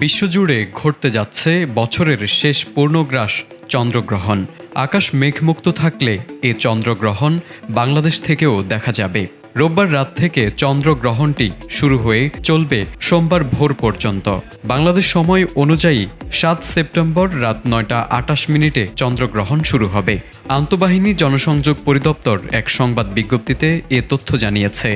বিশ্বজুড়ে ঘটতে যাচ্ছে বছরের শেষ পূর্ণগ্রাস চন্দ্রগ্রহণ। আকাশ মেঘমুক্ত থাকলে এ চন্দ্রগ্রহণ বাংলাদেশ থেকেও দেখা যাবে। রোববার রাত থেকে চন্দ্রগ্রহণটি শুরু হয়ে চলবে সোমবার ভোর পর্যন্ত। বাংলাদেশ সময় অনুযায়ী ৭ সেপ্টেম্বর রাত ৯টা ২৮ চন্দ্রগ্রহণ শুরু হবে। আন্তঃবাহিনী জনসংযোগ পরিদপ্তর এক সংবাদ বিজ্ঞপ্তিতে এ তথ্য জানিয়েছে।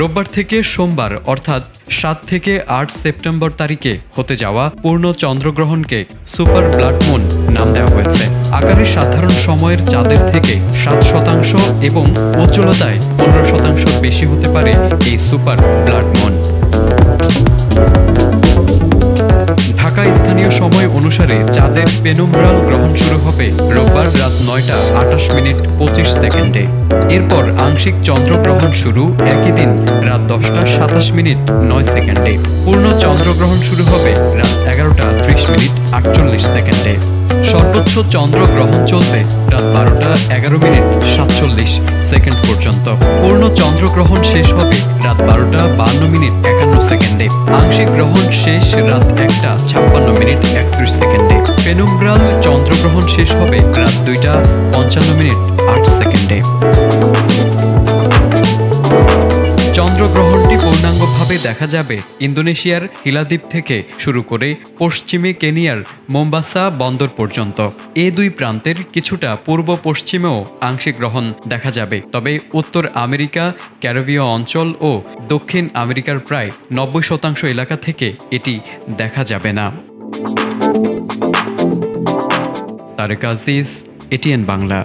রোববার থেকে সোমবার অর্থাৎ ৭ থেকে ৮ সেপ্টেম্বর তারিখে হতে যাওয়া পূর্ণ চন্দ্রগ্রহণকে সুপার ব্লাড মুন নাম দেওয়া হয়েছে। আকারে সাধারণ সময়ের চাঁদের থেকে ৭% এবং উজ্জ্বলতায় ১৫% বেশি হতে পারে এই সুপার ব্লাড মুন। ঢাকা স্থানীয় সময় অনুসারে চাঁদের পেনুম্ব্রাল গ্রহণ শুরু হবে রোববার রাত ৯টা ২৮ এরপর আংশিক চন্দ্রগ্রহণ শুরু একই দিন রাত ১০টা ২৭ পূর্ণ চন্দ্রগ্রহণ শুরু হবে রাত ১১টা ৩০ সর্বোচ্চ চন্দ্রগ্রহণ চলবে রাত ১২টা ১১ পর্যন্ত। পূর্ণ চন্দ্রগ্রহণ শেষ হবে রাত ১২টা ৫২ আংশিক গ্রহণ শেষ রাত ১টা ৫৬ পেনুম্ব্রাল চন্দ্রগ্রহণ শেষ হবে রাত ২টা ৫৫ চন্দ্রগ্রহণটি পূর্ণাঙ্গভাবে দেখা যাবে ইন্দোনেশিয়ার হিলাদ্বীপ থেকে শুরু করে পশ্চিমে কেনিয়ার মোম্বাসা বন্দর পর্যন্ত। এ দুই প্রান্তের কিছুটা পূর্ব পশ্চিমেও আংশিক গ্রহণ দেখা যাবে, তবে উত্তর আমেরিকা, ক্যারিবীয় অঞ্চল ও দক্ষিণ আমেরিকার প্রায় ৯০% এলাকা থেকে এটি দেখা যাবে না। তারেক আজিজ, এটিএন বাংলা।